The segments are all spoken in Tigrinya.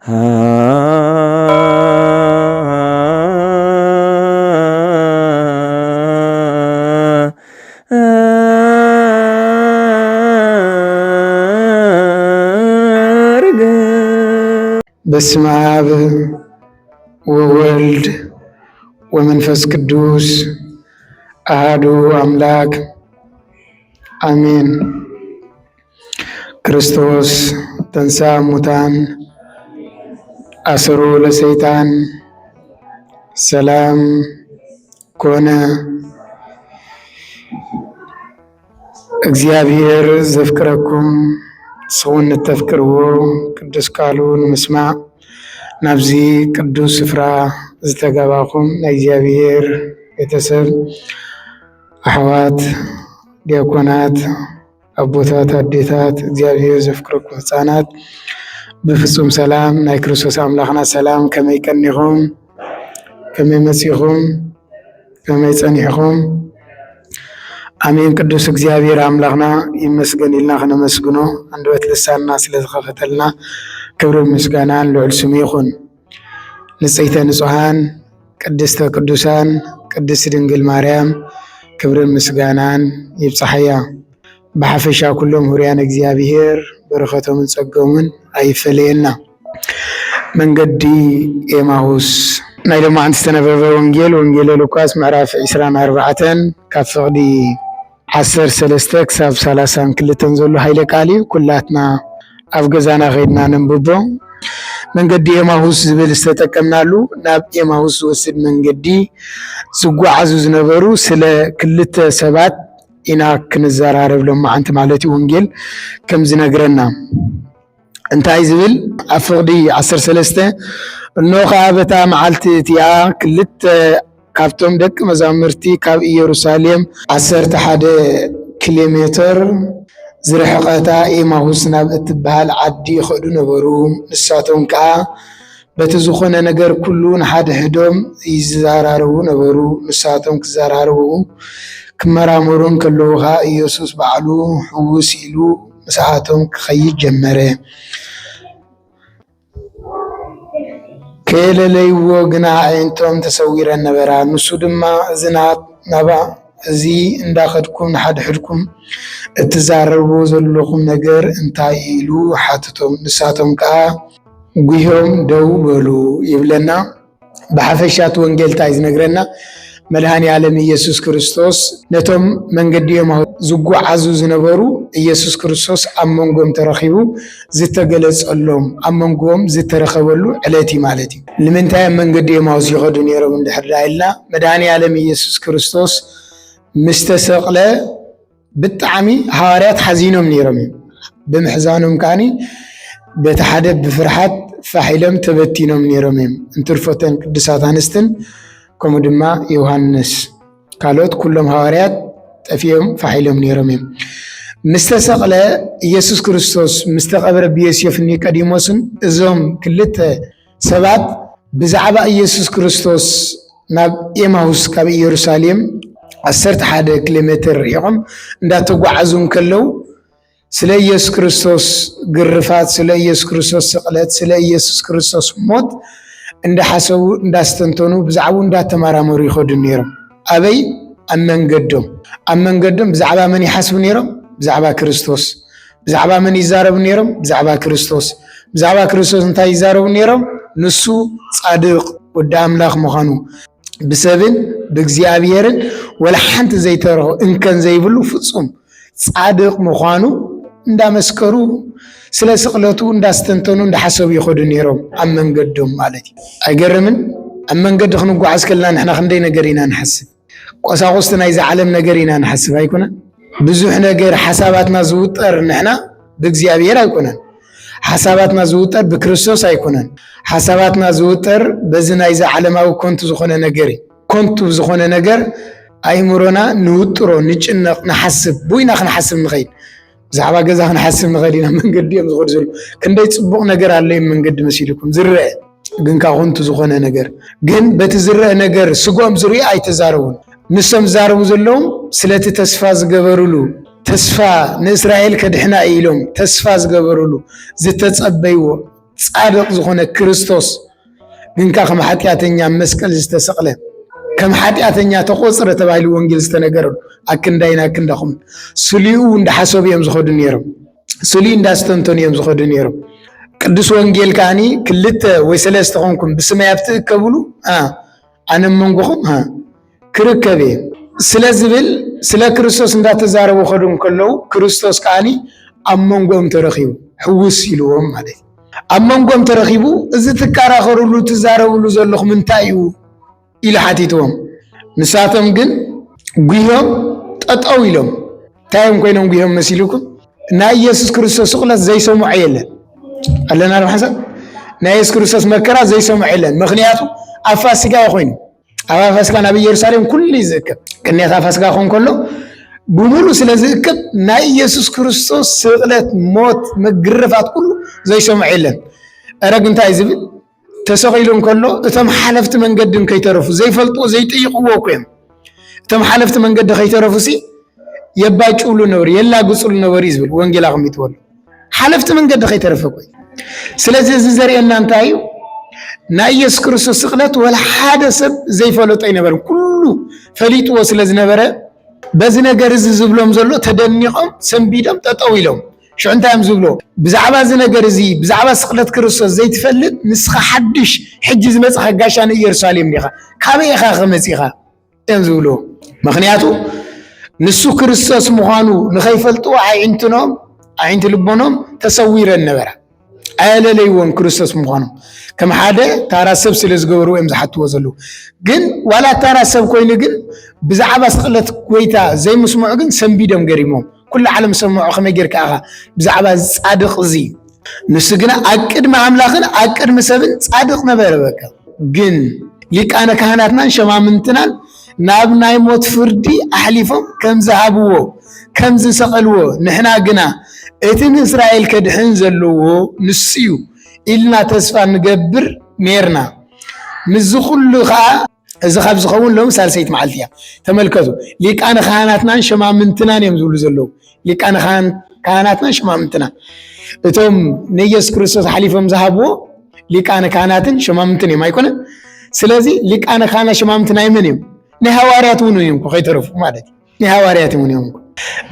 በስመ አብ ወወልድ ወመንፈስ ቅዱስ አሐዱ አምላክ አሜን። ክርስቶስ ተንሥአ እሙታን አሰሮ ለሰይጣን ሰላም ኮነ። እግዚአብሔር ዘፍቅረኩም ሰውነት ተፍቅርዎ ቅዱስ ቃሉን ምስማዕ ናብዚ ቅዱስ ስፍራ ዝተጋባኹም ናይ እግዚአብሔር ቤተሰብ ኣሕዋት ዲያቆናት ኣቦታት ኣዴታት እግዚአብሔር ዘፍቅረኩም ህፃናት ብፍጹም ሰላም ናይ ክርስቶስ ኣምላኽና ሰላም ከመይ ቀኒኹም ከመይ መጺኹም ከመይ ጸኒሕኹም? አሜን። ቅዱስ እግዚአብሔር አምላክና ይመስገን ኢልና ከነመስግኖ አንደበት ልሳንና ስለተከፈተልና ክብር ምስጋና ልዑል ስሙ ይኹን። ንጽሕተ ንጹሃን ቅድስተ ቅዱሳን ቅድስት ድንግል ማርያም ክብር ምስጋናን ይብጽሐያ። በሐፈሻ ኩሎም ሁርያን እግዚአብሔር በረከቶምን ጸገሙን አይፈለየና። መንገዲ ኤማሁስ ናይ ሎማዓንቲ ዝተነበበ ወንጌል ሉቃስ ምዕራፍ 24 ካብ ፍቕዲ 13 ክሳብ 32 ዘሎ ሃይለ ቃል እዩ። ኩላትና ኣብ ገዛና ኸይድና ነንብቦ። መንገዲ ኤማሁስ ዝብል ዝተጠቀምናሉ ናብ ኤማሁስ ዝወስድ መንገዲ ዝጓዓዙ ዝነበሩ ስለ ክልተ ሰባት ኢና ክንዘራረብ ሎማዓንቲ ማለት እዩ። ወንጌል ከም ዝነግረና እንታይ ዝብል ኣብ ፍቕዲ 13 እኖ ከዓ በታ መዓልቲ እቲኣ ክልተ ካብቶም ደቂ መዛሙርቲ ካብ ኢየሩሳሌም 11 ኪሎ ሜትር ዝርሕቐታ ኤማሁስ ናብ እትበሃል ዓዲ ይኸዱ ነበሩ። ንሳቶም ከዓ በቲ ዝኾነ ነገር ኩሉ ንሓደ ሕዶም ይዘራረቡ ነበሩ። ንሳቶም ክዘራረቡ ክመራመሩን ከለዉ ከዓ ኢየሱስ ባዕሉ ሕውስ ኢሉ ምስኣቶም ክኸይድ ጀመረ። ከለለይዎ ግና ኣዒንቶም ተሰዊረን ነበራ። ንሱ ድማ ናባ እዚ እንዳኸድኩም ንሓደ ሕድኩም እትዛረብዎ ዘለኹም ነገር እንታይ ኢሉ ሓትቶም። ንሳቶም ከዓ ጉዮም ደው በሉ ይብለና። ብሓፈሻት ወንጌል እንታይ ዝነግረና መድኃኔ ዓለም ኢየሱስ ክርስቶስ ነቶም መንገዲ ኤማሁስ ዝጓዓዙ ዝነበሩ ኢየሱስ ክርስቶስ ኣብ መንጎም ተረኺቡ ዝተገለጸሎም ኣብ መንጎም ዝተረኸበሉ ዕለቲ ማለት እዩ። ንምንታይ ኣብ መንገዲ ኤማሁስ ይኸዱ ነይሮም እንድሕር ኢልና መድኃኔ ዓለም ኢየሱስ ክርስቶስ ምስ ተሰቕለ ብጣዕሚ ሃዋርያት ሓዚኖም ነይሮም እዮም። ብምሕዛኖም ከዓኒ በቲ ሓደ ብፍርሓት ፋሒሎም ተበቲኖም ነይሮም እዮም። እንትርፎተን ቅዱሳት ኣንስትን ከምኡ ድማ ዮሃንስ ካልኦት ኩሎም ሃዋርያት ጠፊኦም ፋሒሎም ነይሮም እዮም። ምስ ተሰቕለ ኢየሱስ ክርስቶስ ምስ ተቐብረ ብዮሴፍ ኒቆዲሞስን እዞም ክልተ ሰባት ብዛዕባ ኢየሱስ ክርስቶስ ናብ ኤማሁስ ካብ ኢየሩሳሌም 11 ኪሎ ሜትር ርሒቖም እንዳተጓዓዙ ከለው ስለ ኢየሱስ ክርስቶስ ግርፋት፣ ስለ ኢየሱስ ክርስቶስ ስቕለት፣ ስለ ኢየሱስ ክርስቶስ ሞት እንዳሓሰቡ እንዳስተንተኑ ብዛዕባ እንዳተመራመሩ ይኸዱ ነይሮም። ኣበይ? ኣብ መንገዶም ብዛዕባ መን ይሓስቡ ነይሮም? ብዛዕባ ክርስቶስ። ብዛዕባ መን ይዛረቡ ነይሮም? ብዛዕባ ክርስቶስ። ብዛዕባ ክርስቶስ እንታይ ይዛረቡ ነይሮም? ንሱ ጻድቕ ወዲ ኣምላኽ ምዃኑ ብሰብን ብእግዚአብሔርን ወላ ሓንቲ ዘይተረኸ እንከን ዘይብሉ ፍጹም ጻድቕ ምዃኑ እንዳመስከሩ ስለ ስቕለቱ እንዳስተንተኑ እንዳሓሰቡ ይኸዱ ነይሮም ኣብ መንገዶም ማለት እዩ። ኣይገርምን? ኣብ መንገዲ ክንጓዓዝ ከለና ንሕና ክንደይ ነገር ኢና ንሓስብ። ቆሳቁስቲ ናይዚ ዓለም ነገር ኢና ንሓስብ ኣይኮነን። ብዙሕ ነገር ሓሳባትና ዝውጠር ንሕና ብእግዚአብሔር ኣይኮነን። ሓሳባትና ዝውጠር ብክርስቶስ ኣይኮነን። ሓሳባትና ዝውጠር በዚ ናይዚ ዓለማዊ ኮንቱ ዝኾነ ነገር እዩ። ኮንቱ ዝኾነ ነገር ኣይምሮና ንውጥሮ ንጭነቕ ንሓስብ ቦይና ክንሓስብ ንኸይድ። ብዛዕባ ገዛ ክንሓስብ ንኸይድ ኢና። መንገዲ እዮም ዝኸዱ ዘሎ ክንደይ ጽቡቕ ነገር ኣሎ እዮም መንገዲ መሲልኩም ዝርአ ግን ካብ ኮንቱ ዝኾነ ነገር ግን በቲ ዝርአ ነገር ስጎም ዝርአ ኣይተዛረቡን። ንሶም ዝዛረቡ ዘለዎም ስለቲ ተስፋ ዝገበሩሉ ተስፋ ንእስራኤል ከድሕና ኢሎም ተስፋ ዝገበሩሉ ዝተጸበይዎ ጻድቅ ዝኾነ ክርስቶስ ግንካ ከም ኃጢአተኛ መስቀል ዝተሰቕለ ከም ኃጢአተኛ ተቆጽረ ተባሂሉ ወንጌል ዝተነገረሉ አክንዳይና አክንዳኹም ስሊኡ እንዳሐሰብ እዮም ዝኸዱ ነይሮም ስሊኡ እንዳስተንተኑ እዮም ዝኸዱ ነይሮም ቅዱስ ወንጌል ካኒ ክልተ ወይ ሰለስተ ኾንኩም ብስመይ ኣብትእከብሉ ኣነ መንጎኹም ክርከብ ስለዝብል ስለ ክርስቶስ እንዳተዛረቡ ኸዱ ከለው ክርስቶስ ካኒ ኣብ መንጎም ተረኺቡ ሕውስ ኢልዎም ማለት ኣብ መንጎም ተረኺቡ እዚ ትከራኸሩሉ ትዛረብሉ ዘለኹም እንታይ እዩ ኢሉ ሓቲትዎም ንሳቶም ግን ጉዮም ጠጠው ኢሎም ታዮም ኮይኖም ጉዮም መሲሉኩም ናይ ኢየሱስ ክርስቶስ ስቕለት ዘይሰምዑ የለን ኣለና ረሓሰብ ናይ ኢየሱስ ክርስቶስ መከራ ዘይሰምዑ የለን ምኽንያቱ ኣብ ፋሲካ ኮይኑ ኣብ ፋሲካ ናብ ኢየሩሳሌም ኩሉ ይዝእከብ ቅንያት ኣብ ፋሲካ ኾን ከሎ ብሙሉ ስለዝእከብ ናይ ኢየሱስ ክርስቶስ ስቕለት ሞት መግረፋት ኩሉ ዘይሰምዑ የለን ኣረግ እንታይ ዝብል ተሰኺሉ ከሎ እቶም ሓለፍቲ መንገድን ከይተረፉ ዘይፈልጥዎ ዘይጠይቕዎ ኮይም እቶም ሓለፍቲ መንገዲ ከይተረፉ የባጭውሉ ነበር የላግጹሉ ነበር ዝብል ወንጌል ኣቕሚጥወሉ ሓለፍቲ መንገዲ ከይተረፈ ኮይ ስለዚህ እዚ ዘርኤና እንታይ እዩ ናይ ኢየሱስ ክርስቶስ ስቕለት ወላ ሓደ ሰብ ዘይፈለጦ ይነበረ ኩሉ ፈሊጥዎ ስለ ዝነበረ በዚ ነገር እዚ ዝብሎም ዘሎ ተደኒቖም ሰንቢዶም ጠጠው ኢሎም ሽዑ እንታዮም ዝብሎ ብዛዕባ እዚ ነገር እዚ ብዛዕባ ስቕለት ክርስቶስ ዘይትፈልጥ ንስኻ ሓድሽ ሕጂ ዝመጽኻ ጋሻ ንኢየሩሳሌም ዲኻ ካበይ ኢኻ ኸመጺኻ እዮም ዝብሎ ምኽንያቱ ንሱ ክርስቶስ ምዃኑ ንኸይፈልጥዎ ዓይንትኖም ዓይንቲ ልቦኖም ተሰዊረን ነበራ ኣየለለይዎም ክርስቶስ ምዃኑ ከም ሓደ ታራ ሰብ ስለ ዝገበሩ እዮም ዝሓትዎ ዘለዉ ግን ዋላ ታራ ሰብ ኮይኑ ግን ብዛዕባ ስቕለት ጎይታ ዘይምስምዑ ግን ሰንቢዶም ገሪሞም ኩሉ ዓለም ሰምዑ ከመይ ጌርካ ኢኻ ብዛዕባ ጻድቕ እዚ ንሱ ግና ኣብ ቅድሚ ኣምላኽን ኣብ ቅድሚ ሰብን ጻድቕ ነበረ በቃ ግን ሊቃነ ካህናትናን ሸማምንትናን ናብ ናይ ሞት ፍርዲ ኣሕሊፎም ከም ዝሃብዎ ከም ዝሰቐልዎ ንሕና ግና እቲ ንእስራኤል ከድሕን ዘለዎ ንሱ እዩ ኢልና ተስፋ ንገብር ነርና ምዝ ኩሉ ከዓ እዚ ካብ ዝኸውን ሎም ሳልሰይት መዓልቲ እያ ተመልከቱ ሊቃነ ካህናትናን ሸማምንትናን እዮም ዝብሉ ዘለዉ ሊቃነ ካህናትናን ሸማምንትናን እቶም ንኢየሱስ ክርስቶስ ሓሊፎም ዝሃብዎ ሊቃነ ካህናትን ሸማምንትን እዮም ኣይኮነን ስለዚ ሊቃነ ካህናት ሸማምንትን ኣይመን እዮም ናይ ሃዋርያት እውን እዮም ከይተረፉ ማለት ናይ ሃዋርያት እውን እዮም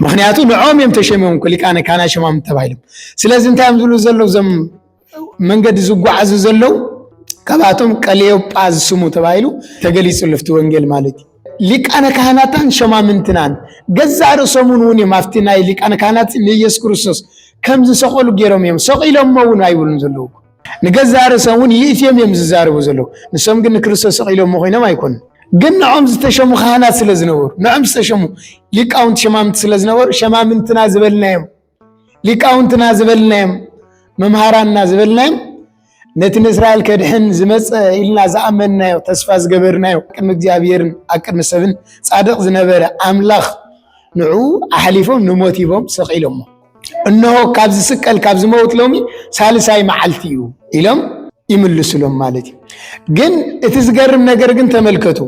ምኽንያቱ ንዖም እዮም ተሸሚዮም ሊቃነ ካህናት ሸማምንት ተባሂሎም ስለዚ እንታይ እዮም ዝብሉ ዘለዉ እዞም መንገዲ ዝጓዓዙ ዘለዉ ካብኣቶም ቀሌዮጳ ዝስሙ ተባሂሉ ተገሊጹ ልፍቲ ወንጌል ማለት እዩ ሊቃነ ካህናትን ሸማምንትናን ገዛ ርእሶምን እውን እዮም ኣብቲ ናይ ሊቃነ ካህናት ንኢየሱስ ክርስቶስ ከም ዝሰቐሉ ገይሮም እዮም ሰቒሎሞ እውን ኣይብሉን ዘለዉ ንገዛ ርእሶም እውን ይእትዮም እዮም ዝዛረቡ ዘለዉ ንሶም ግን ንክርስቶስ ሰቒሎሞ ኮይኖም ኣይኮኑን ግን ንዖም ዝተሸሙ ካህናት ስለ ዝነበሩ ንዖም ዝተሸሙ ሊቃውንቲ ሸማምንቲ ስለ ዝነበሩ ሸማምንትና ዝበልናዮም ሊቃውንትና ዝበልናዮም መምሃራንና ዝበልናዮም ነቲ ንእስራኤል ከድሕን ዝመፀ ኢልና ዝኣመንናዮ ተስፋ ዝገበርናዮ ቅድሚ እግዚኣብሔርን ኣብ ቅድሚ ሰብን ጻድቕ ዝነበረ ኣምላኽ ንዑ ኣሕሊፎም ንሞት ሂቦም ሰቒሎሞ እነሆ ካብ ዝስቀል ካብ ዝመውት ሎሚ ሳልሳይ መዓልቲ እዩ ኢሎም ይምልሱሎም ማለት እዩ ግን እቲ ዝገርም ነገር ግን ተመልከቱ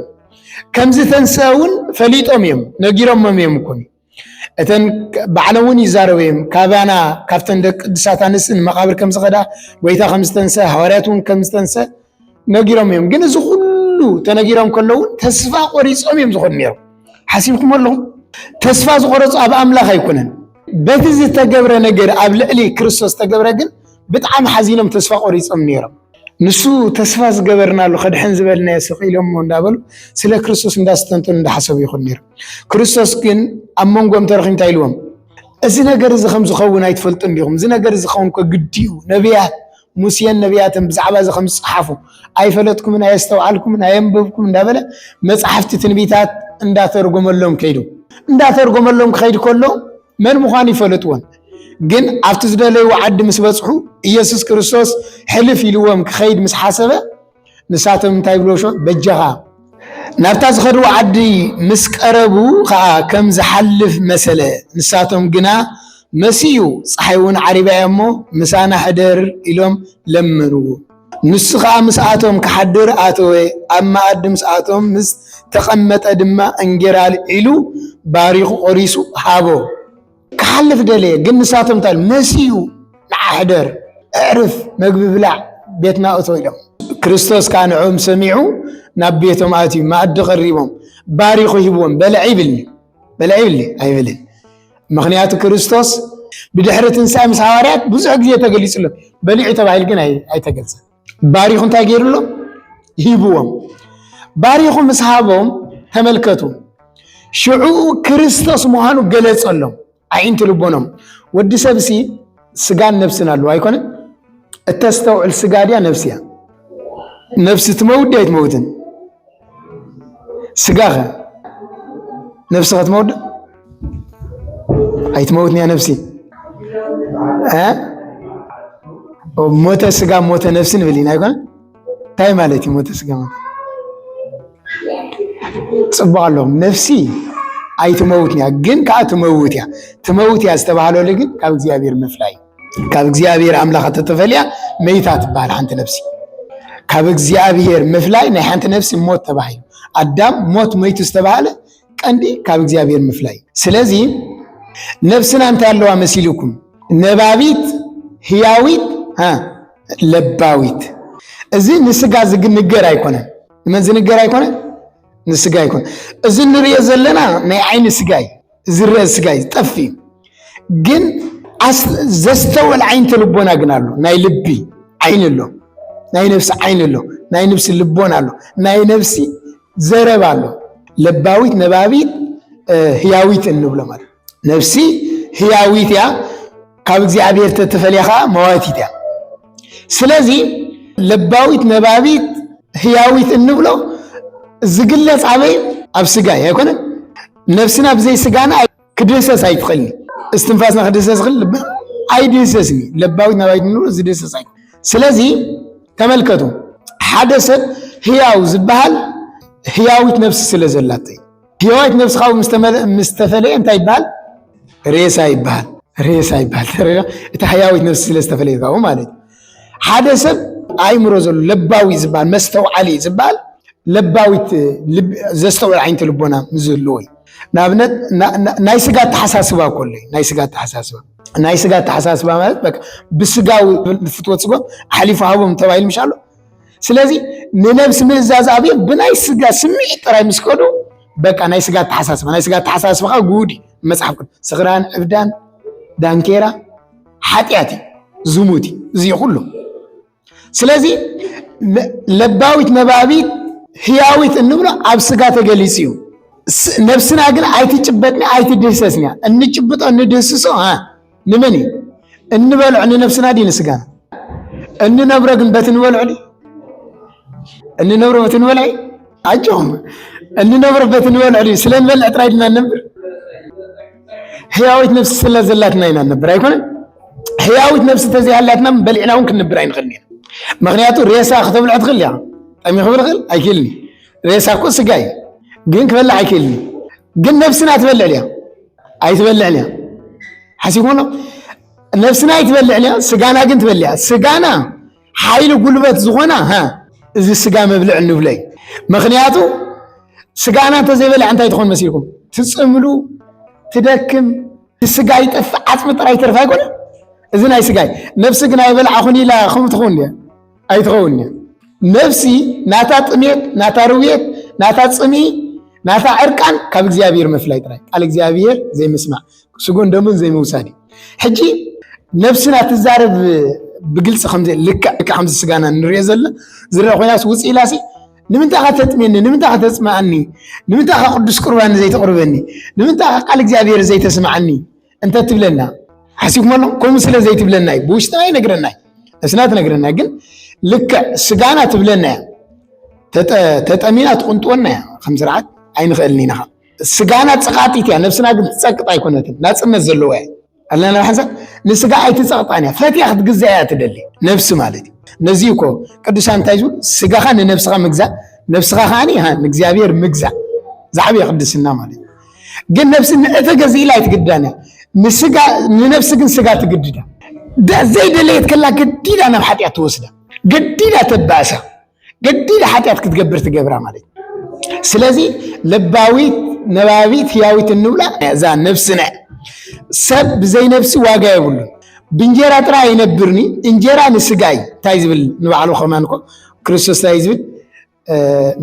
ከምዚ ተንሰውን ፈሊጦም እዮም ነጊሮሞም እዮም እኮ እተን ባዕሎም ይዛረቡ እዮም ካባና ካብተን ደቂ ቅዱሳት ኣንስትን መቃብር ከም ዝኸዳ ጎይታ ከም ዝተንሰ ሃዋርያት እውን ከም ዝተንሰ ነጊሮም እዮም ግን እዚ ኩሉ ተነጊሮም ከለዉ ተስፋ ቆሪፆም እዮም ዝኸዱ ነይሮም ሓሲብኩም ኣለኹም ተስፋ ዝቆረፁ ኣብ ኣምላኽ ኣይኮነን በቲ ዝተገብረ ነገር ኣብ ልዕሊ ክርስቶስ ተገብረ ግን ብጣዕሚ ሓዚኖም ተስፋ ቆሪፆም ነይሮም ንሱ ተስፋ ዝገበርናሉ ከድሕን ዝበልናዮ ሰቒሎሞ እንዳበሉ ስለ ክርስቶስ እንዳስተንተኑ እንዳሓሰቡ ይኹን ነይሩ ክርስቶስ ግን ኣብ መንጎም ተረኺቡ እንታይ ኢልዎም እዚ ነገር እዚ ከም ዝኸውን ኣይትፈልጡን ዲኹም እዚ ነገር እዚ ክኸውን እኮ ግድኡ ነቢያት ሙሴን ነቢያትን ብዛዕባ እዚ ከም ዝፀሓፉ ኣይፈለጥኩምን ኣየስተውዓልኩምን ኣየንበብኩም እንዳበለ መፅሓፍቲ ትንቢታት እንዳተርጎመሎም ክኸይዱ ከሎ መን ምዃኑ ይፈለጥዎን ግን ኣብቲ ዝደለይዎ ዓዲ ምስ በፅሑ ኢየሱስ ክርስቶስ ሕልፍ ኢልዎም ክኸይድ ምስ ሓሰበ ንሳቶም እንታይ ብሎ በጀኻ ናብታ ዝኸድዎ ዓዲ ምስ ቀረቡ ከዓ ከም ዝሓልፍ መሰለ ንሳቶም ግና መሲዩ ፀሓይ እውን ዓሪባ እሞ ምሳና ሕደር ኢሎም ለመንዎ ንሱ ከዓ ምስኣቶም ክሓድር ኣተወ ኣብ መኣዲ ምስኣቶም ምስ ተቐመጠ ድማ እንጀራ ኣልዒሉ ባሪኹ ቆሪሱ ሃቦ ክሓልፍ ደለየ ግን ንሳቶም እንታይ መሲዩ ንዓሕደር اعرف مقبي بلع بيتنا أطويلهم كريستوس كان عم سميعو نبيتهم آتي ما أد قريبهم باريخو يبون بلعيبلي أي بلين مغنيات كريستوس بدحرة إنسان مسحوارات بزح جزية تقليس له بلعي تبع الجنة أي تقلس باريخو تاجير له يبوهم باريخو مسحابهم تملكتهم شعو كريستوس مهانو قلص لهم عين تلبونهم ودي سبسي سجان نفسنا له أيكون التستوعب سجاديا نفسيا نفس تموت ده تموتن سجاها نفسها تموت أي تموتني يا نفسي موت السجا موت نفسنا بلينا أيكون تاي مالتي موت السجا صبح لهم نفسي أي تموتني أجن تموتيا استبعلوا لكن كاب زيابير مفلاي كاب زيابير أملاخ تتفليا ميتات بال حنت نفسي كاب زيابير مفلاي نحنت نفسي موت تبعي الدم موت ميت استبعله كندي كاب زيابير مفلاي سلازي نفسنا أنت اللوا مسيلكم نبابيت هياويت لباويت إذن نسجع زجن الجرا يكونه من زين الجرا يكونه نسجع يكون إذن نري زلنا نعين سجاي زر سجاي تفي جن زستوى العين تلبونا قنالو ناي لبي عين له ناي نفس عين له ناي نفس اللبونا له ناي نفسي زربالو لباويت نبابيت هياويت النبلة مال نفسي هياويت يا كاب زعبير تتفليخا مواتيت يا سلازي لباويت نبابيت هياويت النبلة زقلة صعبين أبسجاي يكون نفسنا بزي سجانا كدرسة سايتخلني استنفاسنا كدرسة خل أيدرسسني لباوي نبايت نور زدرسة سايت سلازي تملكتو حدث هياو زبال هياويت نفس سلازلاتي هياويت نفس خاو مستفلي أنت يبال ريسا يبال ترى أنت هياويت نفس سلازتفلي ذا ومالي حدث أي مرزل لباوي زبال مستو علي زبال لباويت زستوى العين تلبونا مزلوي نابنت نايسقات تحساسبا كله نايسقات تحساسبا مالت بك بسقاوي فتوت سقو حليفه هاوم تبايل مشالو سلازي ننفس من الزازابي بنايسقا سمي تراي مسكودو بك نايسقات تحساسبا غودي مصحف سغران ابدان دانكيرا حاتياتي زموتي زي كله سلازي لباويت نبابيت هياويت النبرة أبسقا تقليسيو نفسنا قل عايتي تشبتني عايتي دهسسني أني تشبت أني دهسسو نمني أني بلعني نفسنا دي نسقانا أني نبرة قل بتنولعلي أني نبرة بتنولعي عجوهم أني نبرة بتنولعلي سلام بلع ترايدنا النبر هياويت نفس سلا زلاتنا هنا النبر يكون هياويت نفس تزيهالاتنا بلعنا ممكن نبرين غنين مغنياتو رياسة أخذوا بالعدغل يا أمي خبر غل أكلني رياسة كوس جاي جين كبلع أكلني جين نفسنا تبلع ليها أي تبلع ليها حسيبونا نفسنا يتبلع ليها سجانا جين تبلع سجانا حايل قلبت زغنا إذا السجان مبلع النبلي مغنياتو سجانا تزيبلع أنت يدخل مسيركم تسأملوا تدكم السجاي تفعت مطرح يترفع يقول إذن هاي سجاي نفسك نايبلع أخوني لا خم تخوني أي تخوني نفسي ناتا تميت ناتا رويت ناتا تسمي ناتا عركان كاب اغزيابير مفلاي تراي قال اغزيابير زي مسمع سجون دمن زي موسادي حجي نفسنا تزارب بقلص خمسه لك خمس سجانا نري زله زرا خوياس وصي لاسي نمنتا تتمني نمنتا تسمعني نمنتا قدس قربان زي تقربني نمنتا قال اغزيابير زي تسمعني انت تبلنا حسيكم الله كوم سلا زي تبلنا بوشتاي نغرنا اسنات نغرنا ግን لك سجانا تبلنا تتأمينا تقنطونا خمس رعات عين خلنينا سجانا تسقاطيتيا نفسنا قد تسقط ايكونتن ناصنا زلوا الله حسن نسقا اي تسقطانيا فاتي اخذ غزايا تدلي نفس مالتي نزيكو قدسان تايزو سجاخا نفسها مغزا نفسها خاني እግዚአብሔር مغزا زعبي قدسنا مالتي ግን نفسنا اتغزي لا يتقدانا نسقا نفس ግን سجا تقددا زي دليت كلا قديدا انا بحطيات توسدا قديدا تباسا قديدا حطيات كتقبر تقبرها مالتي سلازي لباويت نبابيت هياويت النولا ذا نفسنا سب زي نفسي واقع يقولون بنجرة ترى ينبرني إنجرة نسجاي تايزبل نبعلو خمانكو كريستوس تايزبل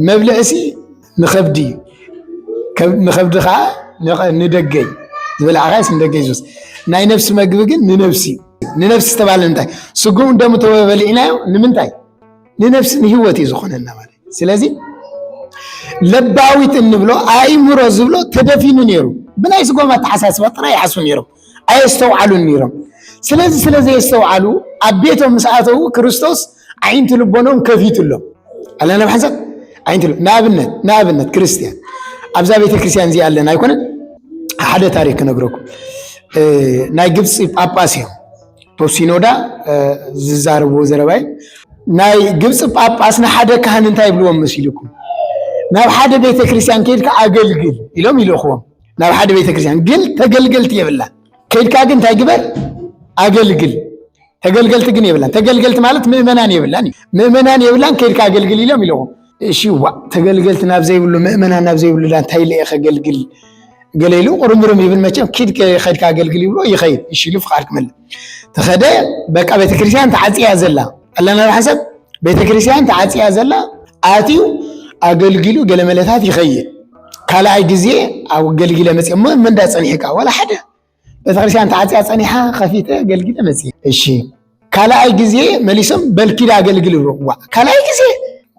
مبلغسي نخبدي نخبدي خا ندقي زبل عغاس ندقي جوز ناي نفس ما جبجن ننفس تبع لنتاي سجون دم توبلينا نمنتاي ننفس نهوتي زخوننا مالي سلازي لباويت النبلو أي مرزبلو تدفين نيرو بناي سجون ما تحساس بطري يحسون نيرو أي استوعلوا نيرو سلازي يستوعلوا عبيتهم مساعته كريستوس عين تلبونهم كفيت له على أنا بحسب عين تلب نابنت كريستيان أبزا بيت كريستيان زي الله نايكون حدا تاريخ نقرأكم ناي جبس باباسيهم بوسينودا زاربو زرباي ناي جبس باباسنا حدا كهن انتاي بلوهم مسيلكم ناو حدا بيت كريستيان كيلك أقلقل إلهم يلوخوهم ناو حدا بيت كريستيان تقلقلت يبلا كيلك أقن تايقبر أقلقل تقلقلت قن يبلان تقلقلت مالت مؤمنان يبلان كيلك أقلقل إلهم يلوخوهم شو تقلقلت نابزي بلو مؤمنان نابزي بلو لان تايلي اخ قلقل قليلو قرمرم يبن ماتشام كيد خيرك قلقل يبلو يخير يشيلو فقارك مل تخدا بقى بيت كريستيان تعصيا زلا الله حسب بيت كريستيان تعصيا زلا اتيو اقلقلو قلملتات يخير كالاي غزي او قلقله مسي من دا صنيحكا ولا حدا بيت كريستيان تعصيا صنيحه خفيته قلقله مسي اشي كالاي غزي مليسم بلكيدا قلقلو كالاي غزي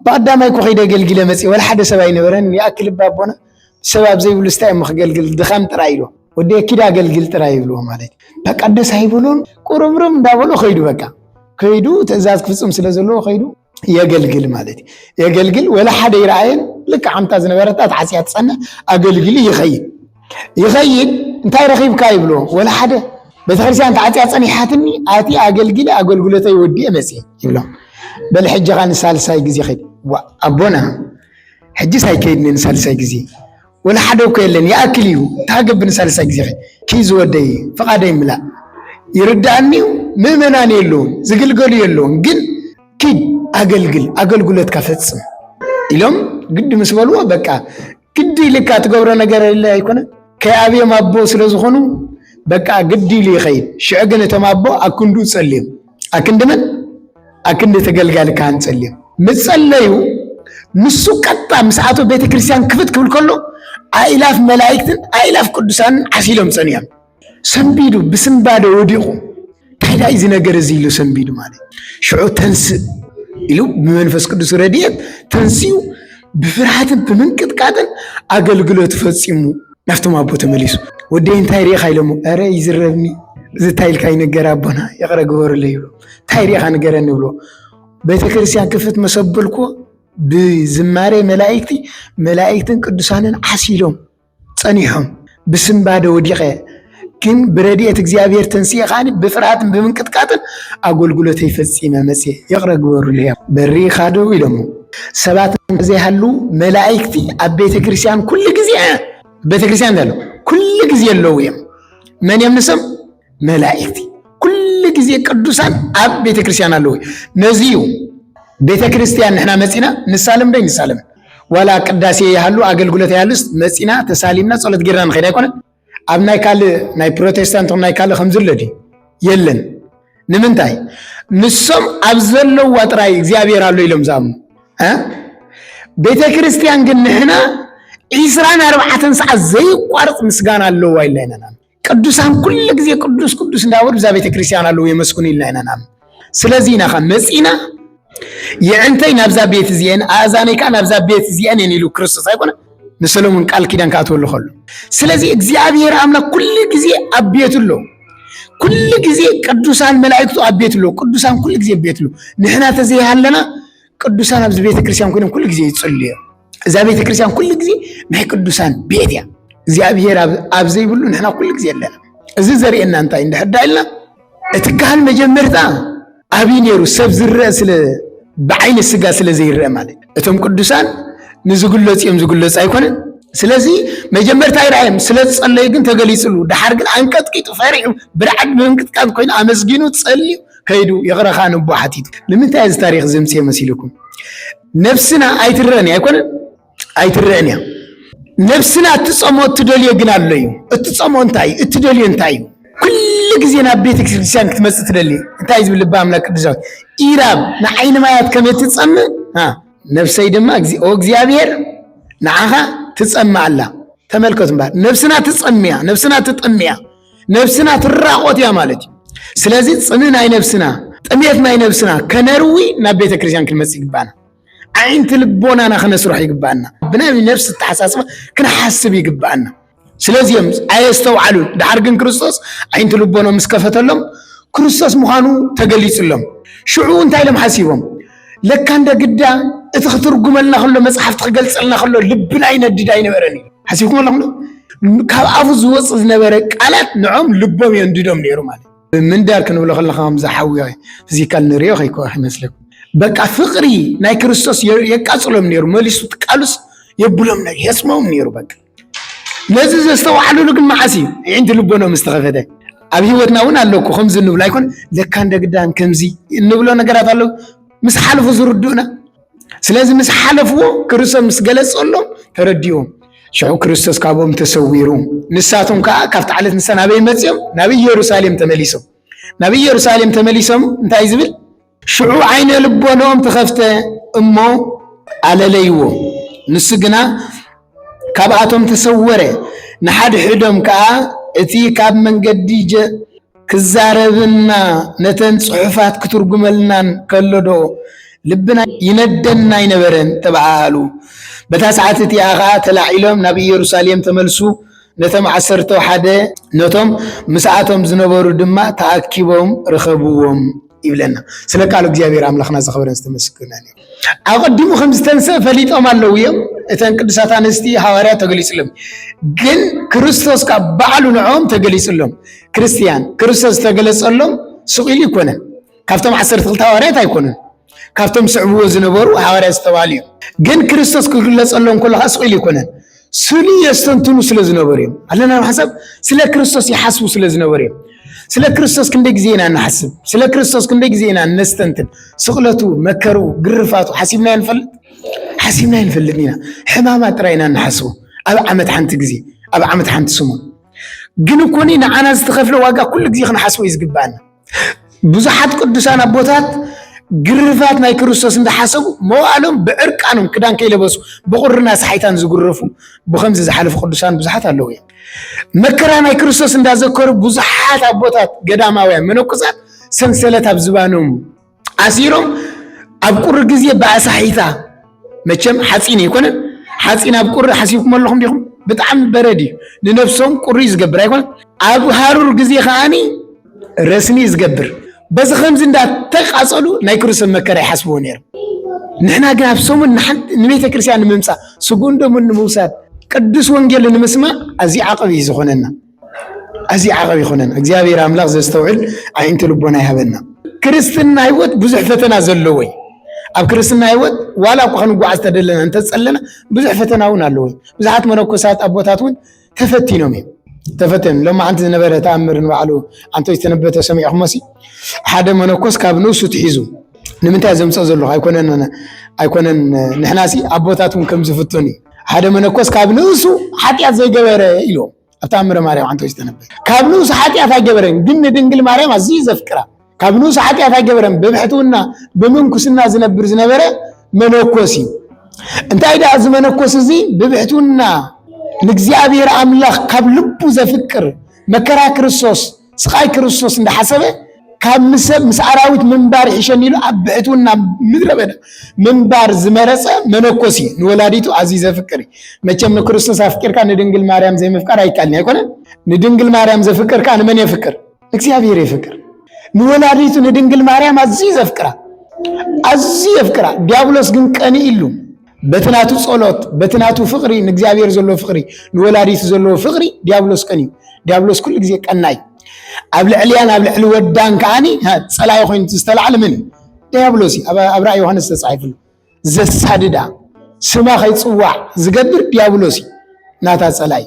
بقدام يكون خيدا قلقله مسي ولا حدا سباي نبرن ياكل بابونا سباب زي بلستاي مخقلقل دخام ترايلو ودي كيدا قلقل ترايلو مالتي بقدس هيبلون قرمرم دابلو خيدو بقى خيدو تزاز كفصم سلازلو خيدو يقلقل مالتي يقلقل ولا حدا يراين لك عمتا زنبرتات حسيات صنع اقلقل يخيل انتي رخيب كايبلو ولا حدا بتخرسيان تعطي صنيحاتني اتي اقلقلتي ودي مسي يبلو بل حجه غان سالساي غزي خيد وابونا حجي ساي كيدن سالساي غزي ولا حدا كيلن ياكليو تاغب سالساي غزي خيد كيز ودي فقادي ملا يردانيو مؤمنان يلون زغلغل يلون جن كيد اقلقلت كفصم يلوم قد مسبلو بقى قد لك تغبر ነገር لا يكون كابي مابو ስለዝኾኑ بقى قد لي خيد شعقن تمابو اكندو ጸልም اكندمن اكند تገልጋል ካን ጸልም ምጸለዩ ንሱ ቀጣ መስዓቱ ቤተ ክርስቲያን ክፍት ክብል ከሎ አይላፍ መላእክትን አይላፍ ቅዱሳን አሲሎም ጸንያም ሰንቢዱ ብስንባዶ ወዲቁ ታይዳ እዚ ነገር እዚ ኢሉ ሰንቢዱ ማለት ሽዑ ተንስ ኢሉ በመንፈስ ቅዱስ ረድኤት ተንሲው بفرحትን በመንቀጥቃጥን አገልግሎት ፈጽሙ ናፍቶም አቦ ተመሊሱ ወደይን ታይሪኻ ኢሎም አረ ይዝረብኒ زتايلكاي نجرابنا يقرأ جوار الليل تايريخ نجرني بلو بيت كريستيان كفت مسبلكو بزمارة ملائكتن قدسانن عسيلهم صنيحهم بسم بعد وديقه كن بردية እግዚአብሔር تنسيه خاني بفرحات بمنقطقاطن አጎልጉሎት ይፈጽም መሲህ يقرأ جوار الليل بري خادو يلمو سبات زي هلو ملائكتي ابيت كريستيان كل غزي بيت كريستيان دالو كل غزي يلويم من يمنسم ملائكتي كل جزء قدوسان اب بيت كريستيان الله نزيو بيت كريستيان احنا مسينا نسالم بين نسالم ولا قداسي يحلو اغلغلت يالس مسينا تساليمنا صلاه غيرنا خيدا يكون ابناي قال ناي بروتستانت ناي قال خمزلدي يلن نمنتاي نسم ابزلو وطراي እግዚአብሔር አለው ይለም ዛም ቤተ ክርስቲያን ግን احنا ኢስራን 4 ሰዓት ዘይቋርጥ ምስጋና አለው አይለናና ቅዱሳን ኩሉ ጊዜ ቅዱስ እንዳወር ዛ ቤተ ክርስቲያን አለው የመስኩን ይላይናና ስለዚህ ናኻ መጽና የእንተይ ናብዛ ቤት ዚያን አዛኔካ ናብዛ ቤት ዚያን የኔሉ ክርስቶስ አይቆነ ለሰሎሞን ቃል ኪዳን ካተወለ ሆሉ ስለዚህ እግዚአብሔር አምላክ ኩሉ ጊዜ አቤቱሎ ኩሉ ጊዜ ቅዱሳን መላእክቱ አቤቱሎ ቅዱሳን ኩሉ ጊዜ አቤቱሎ ንሕና ተዘይ ያለና ቅዱሳን አብዝ ቤተ ክርስቲያን ኮነ ኩሉ ጊዜ ይጽልዩ ዛ ቤተ ክርስቲያን ኩሉ ጊዜ ናይ ቅዱሳን ቤት ያ እግዚአብሔር አብዘይ ብሉ ንሕና ኩሉ ጊዜ ያለና እዚ ዘርኤና እንታይ እንደሕዳይልና እትካህል መጀመርታ አቢኔሩ ሰብ ዝርአ ስለ بعين السجا سلزي الرمالي اتم قدسان نزغلص يم زغلص አይኮነን ስለዚህ መጀመርታ አይራይም ስለዚህ ጸለይ ግን ተገሊጽሉ ዳሐር ግን አንቀጥቂጡ ፈሪዑ ብርዓድ መንቅጥቃጥ ኮይን አመስጊኑ ጸልዩ ከይዱ ይغرخان በሐቲት ለምን ታይዝ ታሪክ ዘምጽ የመስልኩም ነፍስና አይትረን አይኮነን አይትረን ያ ነፍስና ትጾሞ ትደልየ ግን አለዩ እትጾሞ እንታይ እትደልየ እንታይ ኩል جزينا بيتك كريستيان كتمسك تدلي أنت عايز باللبا عملك دجاج إيراب نعين ما يتكم تتصم ها نفسي دم أو إغزيابير نعها تتصم الله تملكت بعد نفسنا تتصميا نفسنا تتأميا نفسنا تراقوت يا مالك سلازي تصمينا أي نفسنا تأميتنا أي نفسنا كنروي نبيت كريستيان كلمسك بانا عين تلبونا أنا خلنا نروح يقبانا بنامي نفس التحساس كنا حاسب يقبانا سلازي يمس أيستوعلون دعرجن كريستوس عين تلبونا مسكفة لهم كريستوس مخانو تجليس لهم شعو أنت لهم حسيبهم لك كان ده جدا تخطر جملنا خلوا مسحف تخجلس لنا خلوا لبنا عين الدين وراني حسيبكم الله خلوا كأفوز وصل نبرك قالت نعم لبهم ينديدهم نيرو مالي من دار كانوا ولا خلنا خامزة حوي زي كان نريو خيكوا حمسلك بقى فقري ناي كريستوس يكاسلهم نيرو ماليس تقالس يبلهم نير يسمعهم نيرو بقى لازم يستوعلوا لك المعاسي عند لبنا مستغفده أبي ودنا ونا لكم خمس النبلا يكون لك كان ده قدام كمزي النبلا نقرأ له مس حلفوا زردونا سلازم مس حلفوا كريستوس مس جلس لهم ترديهم شعو كريستوس كابهم تسويرون نساتهم كافت على نسان نبي مسيم نبي يروساليم تمليسهم نبي يروساليم تمليسهم انت عايزبل شعو عين لبونهم تخفته امو على ليو نسقنا كاباتهم تسوره نحد حدهم اتي كاب من قديج كزاربنا نتن صحفات كترجملنا كلدو لبنا يندنا ينبرن تبعالو بتاسعات ياغا تلاعيلهم نبي يروساليم تملسو نتم عسرتو حدا نتم مساعتهم زنبرو دما تاكيبهم رخبوهم يبلنا سلكالو እግዚአብሔር አምላክና ዘخبرن استمسكناني اقدمو خمس تنسى فليطم አለውየም እተን ቅዱሳት አንስቲ ሐዋርያ ተገሊጽለም ግን ክርስቶስ ከበዓሉ ንዖም ተገሊጽለም ክርስቲያን ክርስቶስ ተገለጸሎም ስቂል ይኮነ ካብቶም 12 ሐዋርያት አይኮነን ካብቶም ስዕብዎ ዝነበሩ ሐዋርያት ዝተባሉ ግን ክርስቶስ ክግለጸሎም ኩሉ ስቂል ይኮነን ስሊ የስተንትኑ ስለዝነበሩ አለና ሐሳብ ስለ ክርስቶስ ይሐስቡ ስለዝነበሩ ስለ ክርስቶስ ክንደ ጊዜና እናሐስብ ስለ ክርስቶስ ክንደ ጊዜና ነስተንትን ስቅለቱ መከሩ ግርፋቱ حسيبنا ينفلدنا حمامة ترينا نحسو أبع عمت حنت جزي أبع عمت حنت سمون جنو كونينا أنا استخفله واقع كل جزي خن حسو يزقبان بزحات قدسان أبوتات جرفات ناي كروستوس عند حسب مو علم بعرق عنهم كدان كي لبسوا بقرنا سحيتان زجرفوا بخمس زحلف قدسان بزحات اللوية مكرا ناي كروستوس عند ذكر بزحات أبوتات قداماوية منو كذا سنسلة أبزبانهم عسيرهم أبقر جزية بعسحيتا مچم حسين يكون حسين أبقر حسيبكم اللهم بيهم بتعم بردي لنفسهم قريز جبر يكون أبو هارور جزية خاني رسني يزجبر بس خمس عند تقاصلوا نايكروس مكرا يحسبونير نحنا جاب سوم نحن نميت كريستيان ممسا سجون من موساد قدس وانجيل نمسمع أزي عقبي يزخوننا أزي عقبي يخوننا እግዚአብሔር አምላክ ዘስተውዕል አይንት ልቦና ይሃበና ክርስትና ህይወት ብዙሕ ፈተና ዘለወይ ኣብ ክርስትና ህይወት ዋላ እኮ ክንጓዓዝ ተደለና እንተ ጸለና ብዙሕ ፈተናውን ኣለወይ ብዙሓት መነኮሳት ኣቦታትን ተፈቲኖም ተፈተኑ ለማ አንተ ዝነበረ ተኣምርን ባዕሉ አንተ ዝተነበተ ሰሚዕኹምሲ ሓደ መነኮስ ካብ ንሱ ትሒዙ ንምንታይ ዘምፀ ዘሎ ኣይኮነን ንሕናሲ ኣቦታትን ከም ዝፍቱኒ ሓደ መነኮስ ካብ ንሱ ሓጢያት ዘይገበረ ኢሎ ኣብ ተኣምረ ማርያም አንተ ዝተነበረ ካብ ንሱ ሓጢያት ኣይገበረን ግን ድንግል ማርያም ኣዝዩ ዘፍቅራ ካብ ንሱ ሓጢያት ኣይገበረን በብሕቱና በመንኩስና ዝነብር ዝነበረ መነኮሲ እንታይ ዳ እዚ መነኮስ እዚ በብሕቱና ንእግዚአብሔር አምላክ ካብ ልቡ ዘፍቅር መከራ ክርስቶስ ስቃይ ክርስቶስ እንደሐሰበ ካብ ምስአራዊት መንባር ይሸኒሉ አብዕቱና ምድረበዳ መንባር ዝመረጸ መነኮሲ ንወላዲቱ አዚዘ ፍቅሪ መቸም ክርስቶስ አፍቅርካ ንድንግል ማርያም ዘይመፍቀር አይካልኒ አይኮነ ንድንግል ማርያም ዘፍቅርካ ነመን ይፍቅር እግዚአብሔር ይፍቅር ንወላዲቱ ንድንግል ማርያም አዚዘ ፍቅራ ዲያብሎስ ግን ቀኒ ኢሉ በትናቱ ጸሎት በትናቱ ፍቅሪ ንእግዚአብሔር ዘሎ ፍቅሪ ንወላዲቱ ዘሎ ፍቅሪ ዲያብሎስ ቀኒ ዲያብሎስ ኩሉ ግዜ ቀናይ ኣብ ልዕልያን ኣብ ልዕሊ ወዳን ከዓኒ ጸላይ ኮይኑ ዝተላዕለ ምን ዲያብሎስ ኣብ ራእይ ዮሐንስ ተጻሒፉ ዘሳድዳ ስማ ከይጽዋዕ ዝገብር ዲያብሎስ ናታ ጸላይ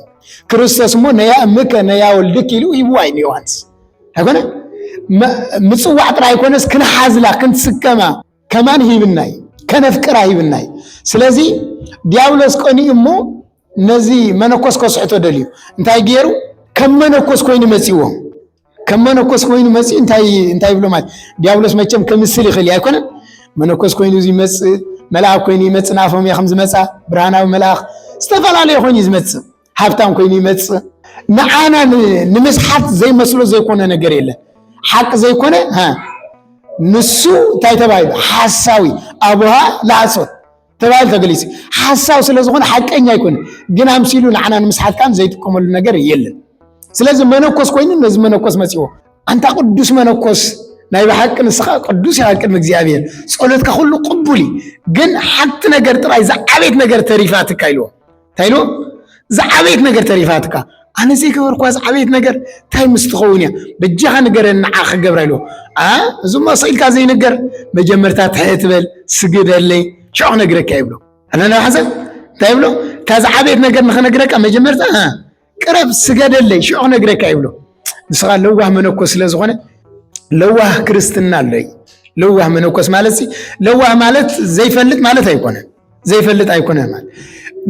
ክርስቶስ ሞ ነያ እምከ ነያ ወልድክ ኢሉ ይብዋይ ዮሐንስ አይኮነ ምጽዋዕ ጥራይ ኮነስ ክንሓዝላ ክንስከማ ከማን ሂብናይ ከነፍቅራ ሂብናይ ስለዚህ ዲያብሎስ ቆኒ እሞ ነዚ መነኮስ ከስሕቶ ደልዩ እንታይ ገይሩ ከም መነኮስ ኮይኑ መጽይዎ ከም መነኮስ ኮይኑ መጽ እንታይ ብሎ ማለት ዲያብሎስ መቸም ከምስል ይኽእል ኣይኮነን መነኮስ ኮይኑ ዝመጽእ መልአክ ኮይኑ ይመጽእ ናፎም ከም ዝመጻ ብርሃናዊ መልአክ ዝተፈላለዩ ኮይኑ ዝመጽእ ሃብታም ኮይኑ ይመጽእ ንዓና ንምስሓት ዘይመስሎ ዘይኮነ ነገር የለን ሓቂ ዘይኮነ ንሱ እንታይ ተባሂሉ ሓሳዊ አቡሃ ለአሶት ተባሂሉ ተገሊጹ ሓሳዊ ስለዝኾነ ሓቀኛ አይኮነ ግን አምሲሉ ንዓና ንምስሓት ካን ዘይጥቀመሉ ነገር የለን ስለዚህ መነኮስ ኮይኑ ነዚ መነኮስ መጽዮ አንታ ቅዱስ መነኮስ ናይ በሐቅ ንስኻ ቅዱስ ያቅም እግዚአብሔር ጸሎትካ ሁሉ ቅቡሊ ግን ሓቲ ነገር ጥራይ ዘዓቤት ነገር ተሪፋትካ ኢሎ ታይሎ ዘዓቤት ነገር ተሪፋትካ አነ ዘይገበርኳ ዘዓቤት ነገር ታይ ምስትኸውንያ በጃኻ ነገር ንዓኽ ገብራ ኢሎ እዙማ ሰኢልካ ዘይ ነገር መጀመርታ ትሕትበል ስግደለይ ሸው ነግረካ ይብሎ አነና ሐሰን ታይብሎ ታዝዓቤት ነገር ንኸነግረካ መጀመርታ ቅረብ ስገደለይ ሸው ነግረካ ይብሎ ንስኻ ለዋህ መነኮስ ስለዝኾነ ለዋህ ክርስትና አለይ ለዋህ መነኮስ ማለት ለዋህ ማለት ዘይፈልጥ ማለት አይኮነን ዘይፈልጥ አይኮነን ማለት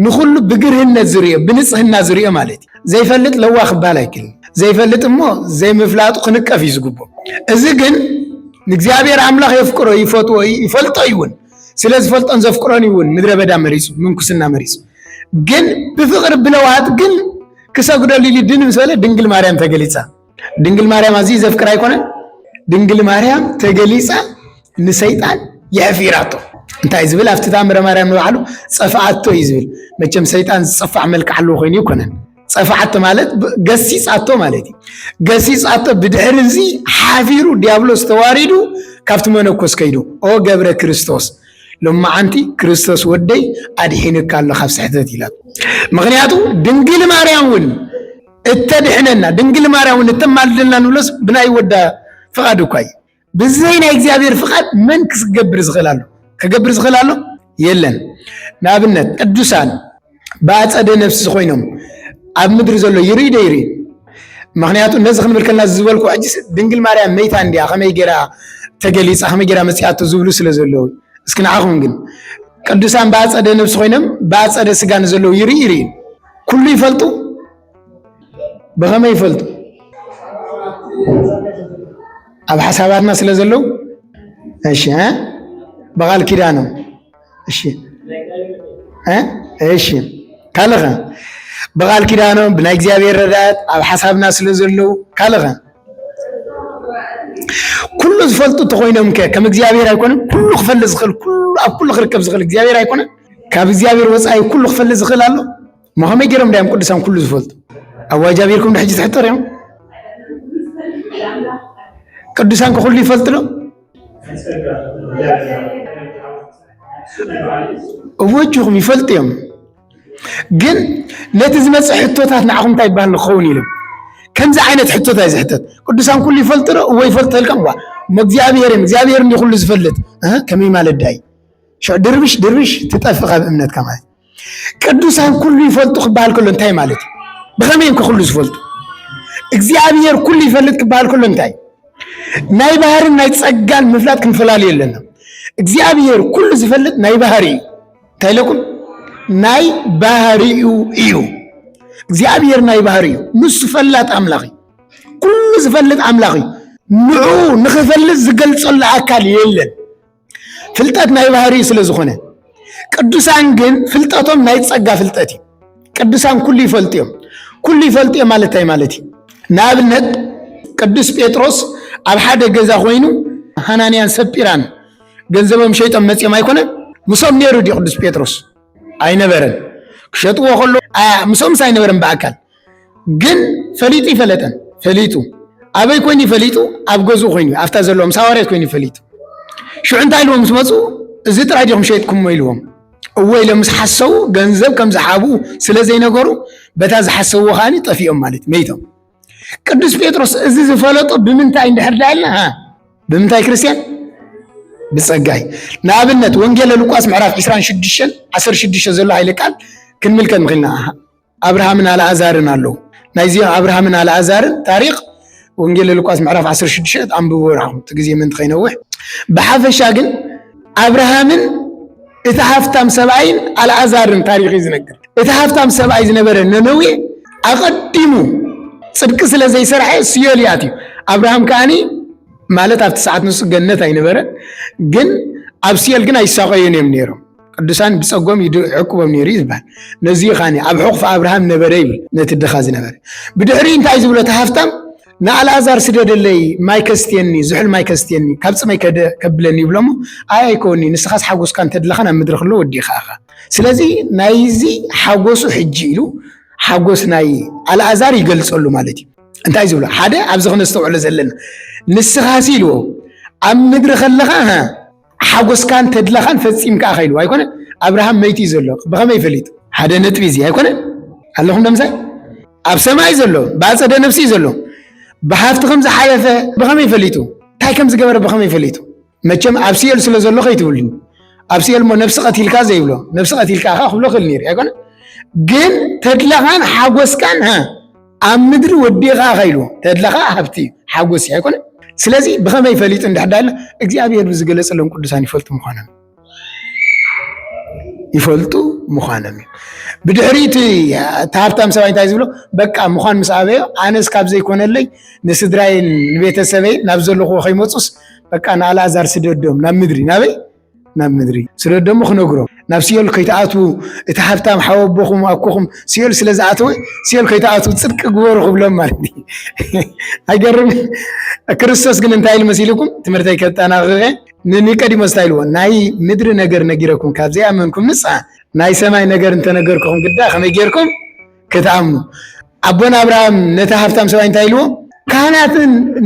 ንኹሉ ብግርህነት ዝርዮ ብንጽህና ዝርዮ ማለት ዘይፈልጥ ለዋህ ባል አይክል ዘይፈልጥ እሞ ዘይምፍላጡ ክንቀፍ ይዝግቦ እዚ ግን እግዚአብሔር አምላክ ይፍቅሮ ይፈጥዎ ይፈልጦ ይውን ስለዚህ ፈልጦን ዘፍቅሮን ይውን ምድረ በዳ መሪጹ ምንኩስና መሪጹ ግን በፍቅር ብለዋት ግን ከሰግደል ሊድን ምሳሌ ድንግል ማርያም ተገሊጻ ድንግል ማርያም አዚ ዘፍቅር አይኮነን ድንግል ማርያም ተገሊጻ ንሰይጣን ያፊራቶ እንታይ ዝብል አፍቲ ታምረ ማርያም ነው አሉ ጸፋዓቶ ይዝብል መቸም ሰይጣን ጸፋዕ መልክዕ አለው ኮይኑ ይኮነን ጸፋዓቶ ማለት ገሲጻቶ ማለት ገሲጻቶ ብድሕር እዚ ሓፊሩ ዲያብሎስ ተዋሪዱ ካብቲ መነኮስ ከይዱ ኦ ገብረ ክርስቶስ ለማ አንቲ ክርስቶስ ወደይ አድሒንካ አለ ካብ ስሕተት ይላል ምክንያቱ ድንግል ማርያም ውን እተድሕነና ድንግል ማርያም ውን እተማልደልና ንብለስ ብናይ ወዳ ፍቃድ እኳይ ብዘይና እግዚአብሔር ፍቃድ መን ክስገብር ዝኽላሉ ከገብር ዝኽላሉ የለን ናብነት ቅዱሳን ባጸደ ነፍስ ኮይኖም ኣብ ምድሪ ዘሎ ይሪ ደይሪ ምክንያቱ ነዚ ክንብልከልና ዝበልኩ አጅስ ድንግል ማርያም መይታ እንዲያ ከመይ ጌራ ተገሊጻ ከመይ ጌራ መጽያቶ ዝብሉ ስለዘለው እስኪ ንዓኹም ግን ቅዱሳን ባጸደ ነፍስ ኮይኖም ባጸደ ስጋን ዘሎ ይሪ ኩሉ ይፈልጡ በከመይ ይፈልጡ ኣብ ሓሳባትና ስለዘለው እሺ በቃል ኪዳኖም እሺ ካልኸ በቃል ኪዳኖም ብናይ እግዚአብሔር ረዳት ኣብ ሓሳብና ስለዘለው ካልኸ ኩሉ ዝፈልጡ ተኮይኖም ከም እግዚአብሔር አይኮንም ኩሉ ክፈልጥ ዝኽእል ኩሉ ኣብ ኩሉ ክርከብ ዝኽእል እግዚአብሔር አይኮንም ካብ እግዚአብሔር ወፃኢ ኩሉ ክፈልጥ ዝኽእል ኣሎ መኸመይ ገይሮም ዳዮም ቅዱሳን ኩሉ ዝፈልጡ ኣዋጃቢርኩም ድሕጂ ትሕተር እዮም ቅዱሳን ኩሉ ይፈልጡ ነው ወጅሁም ይፈልጡ እዮም ግን ነቲ ዝመጽእ ሕቶታት ንዓኹም እንታይ ይባሃል ክኸውን ኢሎም ከምዚ ዓይነት ሕቶታ ዝሕተት ቅዱሳን ኩሉ ይፈልጡ ነው ወይ ይፈልጡ ልከም እግዚአብሔር እንዲ ኩሉ ዝፈልጥ ከመይ ማለት ዳይ ሸው ድርብሽ ትጠፍቕ ኣብ እምነትካ ማለት ቅዱሳን ኩሉ ይፈልጡ ክባሃል ከሎ እንታይ ማለት ብኸመይ ኩሉ ዝፈልጡ እግዚአብሔር ኩሉ ይፈልጥ ክባሃል ከሎ እንታይ ናይ ባህርን ናይ ጸጋን ምፍላጥ ክንፈላልዩ የለና እግዚአብሔር ኩሉ ዝፈልጥ ናይ ባህሪ ታይለኩም ናይ ባህሪኡ እዩ እግዚአብሔር ናይ ባህሪኡ ንሱ ፈላጥ አምላኽ ኩሉ ዝፈልጥ አምላኽ ንዑ ንኽፈልጥ ዝገልጸሉ አካል የለን ፍልጠት ናይ ባህሪ ስለዝኾነ ቅዱሳን ግን ፍልጠቶም ናይ ጸጋ ፍልጠት እዩ ቅዱሳን ኩሉ ይፈልጡ ማለት ማለት ንኣብነት ቅዱስ ጴጥሮስ ኣብ ሓደ ገዛ ኮይኑ ሃናንያን ሰጲራን ገንዘቦም ሸይጦም መጽዮም አይኮነ ምሶም ነይሩ ዲ ቅዱስ ጴጥሮስ አይነበረን ክሸጥዎ ከሎ ምሶም ሳይነበረን በአካል ግን ፈሊጡ ይፈለጠን ፈሊጡ አበይ ኮይኑ ይፈሊጡ ኣብ ገዙ ኮይኑ ኣፍታ ዘለዎም ሳዋሬት ኮይኑ ይፈሊጡ ሽዑ እንታይ ኢልዎም ምስ መፁ እዚ ጥራይ ዲኹም ሸይጥኩም ኢልዎም እወይ ኢሎም ምስ ሓሰቡ ገንዘብ ከም ዝሓቡ ስለ ዘይነገሩ በታ ዝሓሰብዎ ኻኒ ጠፊኦም ማለት መይቶም ቅዱስ ጴጥሮስ እዚ ዝፈለጦ ብምንታይ እንድሕር ዳልና ብምንታይ ክርስቲያን ብጸጋይ ንኣብነት ወንጌል ሉቃስ ምዕራፍ 26 ዘሎ ኃይለ ቃል ክንምልከት ንኽእልና አብርሃምን አልዓዛርን ኣለው ናይዚ አብርሃምን አልዓዛርን ታሪክ ወንጌል ሉቃስ ምዕራፍ 16 አንብቦ ራኹም ትግዜ ምን ትኸይነውሕ በሓፈሻ ግን አብርሃምን እቲ ሃፍታም ሰብኣይን አልዓዛርን ታሪክ ይዝነገር እቲ ሃፍታም ሰብኣይ ዝነበረ ነነዌ አቀዲሙ ጽድቅ ስለዘይ ሰርሐ ሲኦል ያትዩ አብርሃም ካኒ ማለት ኣብቲ ሰዓት ንሱ ገነት ኣይነበረ ግን ኣብ ሲኦል ግን ኣይሳቀዩን እዮም ነይሮም ቅዱሳን ብፀጎም ይዕቅቦም ነይሩ ይባል ነዚ ኻኒ ኣብ ሕቁፍ አብርሃም ነበረ ይብል ነቲ ድኻ ዝነበረ ብድሕሪ እንታይ ዝብሎ ተሃፍታም ንኣልዓዛር ስደደለይ ማይ ከስትየኒ ዝሑል ማይ ከስትየኒ ካብ ፅመይ ከብለኒ ይብሎሞ ኣይኮኒ ንስኻስ ሓጎስካ እንተድለኻ ናብ ምድሪ ክሎ ወዲኻ ኢኻ ስለዚ ናይዚ ሓጎሱ ሕጂ ኢሉ ሓጎስ ናይ ኣልዓዛር ይገልጸሉ ማለት እዩ እንታይ ዝብሎ ሓደ ኣብዚ ክነስተውዕሎ ዘለና ንስኻስ ኢልዎ ኣብ ምድሪ ከለኻ ሓጎስካን ተድለኻን ፈፂምካ ኢልዎ ኣይኮነ አብርሃም መይቲ ዘሎ ብኸመይ ፈሊጡ ሓደ ነጥቢ እዚ ኣይኮነ ኣለኹም ደምሳይ ኣብ ሰማይ ዘሎ ባፀደ ነፍሲ ዘሎ بحافت خمسة حلفة بخمي فليتو تاي كم زجبر بخمي فليتو ما كم أبسيل سلا زلوا خيتولين أبسيل ما نفس قتيل كذا يبلو نفس قتيل كذا خبلو خلنير يكون جن تطلعان حاجوس كان أم مدري ودي غايلو تطلع حبتي حاجوس يكون سلازي بخمي فليتو عند حدا إجزاء بيربز لهم كل سنة يفلتو مخانم يفلتو مخانم بدحريتي تهرتام سبعي تايزبلو بقى مخان مسعبه أنس كابزي يكون لي نسدراين بيت السبعي نبذل خو خيموتوس بقى أنا على أزار سدودهم نام مدري سدودهم مخنوقرو نفسيال كيتعاتو تهرتام حوابكم أكوهم سيال سلازعاتو سيال كيتعاتو تصدق جوار قبلهم مالدي أجرب كريستوس قلنا نتايل مسيلكم تمرتاي كتانا غير نيكادي مستايلو ناي مدري نجر نجيركم كابزي أمنكم نسعى ناي سماي نجر انت نجركم قدا خمي جيركم كتامنو ابونا ابراهيم نتهفتم سواي انتايلو كانت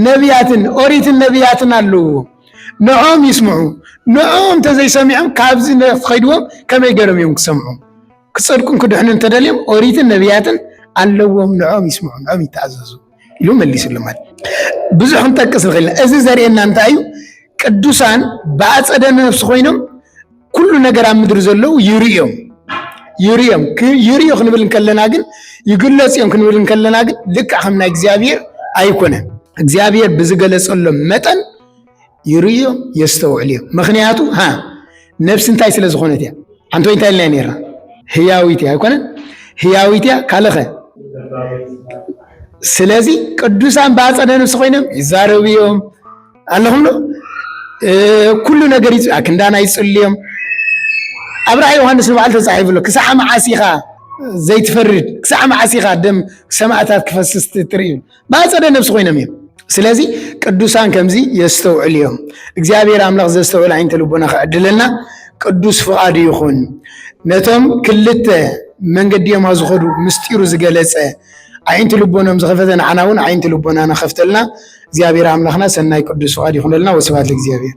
نبيات اوريت النبيات نالو نعم يسمعوا نعم تزي سمعهم كابز خيدوهم كما يقرم يوم سمعوا كصدكم كدحن انت دليم اوريت النبيات علوهم نعم يسمعوا نعم يتعززوا يلوم اللي سلمان بزح نتكس الخيل ازي زرينا انتايو قدوسان باصدن نفس خوينم كل ነገር አምድር ዘለው ይሪዮ ክንብል እንከለና ግን ይግለጽም ክንብል እንከለና ግን ልክ አሁንና እግዚአብሔር አይኮነ እግዚአብሔር ብዝገለጸሎ መጠን ይሪዮ የስተውዕልዮ ምክንያቱ ነፍስ እንታይ ስለ ዝኾነት ያ አንተ እንታይ ላይ ነራ ህያዊት አይኮነ ህያዊት ካለኸ ስለዚህ ቅዱሳን ባጸደ ነፍስ ኮይነም ይዛረብዮም አለሁም ነው كل ነገር አክንዳና ይጽልዮም أبرع يوحنس نبعل تصحيف له كساعة معاسيخا زي تفرد كساعة معاسيخا دم سماعتات كفسست تريم بعد صدق نفس خوينا ميم سلازي قدوسان كمزي يستوعل اليوم እግዚአብሔር አምላክ ዘስተውዕል ዓይንተ ልቦና ከዕድለና ቅዱስ ፍቃዱ ይኹን ነቶም ክልተ መንገዲዮም ዝኸዱ ምስጢሩ ዝገለጸ ዓይንተ ልቦናም ዝኸፈተን ዓናውን ዓይንተ ልቦናና ከፍተልና እግዚአብሔር አምላክና ሰናይ ቅዱስ ፍቃዱ ይኹንልና ወስብሐት ለእግዚአብሔር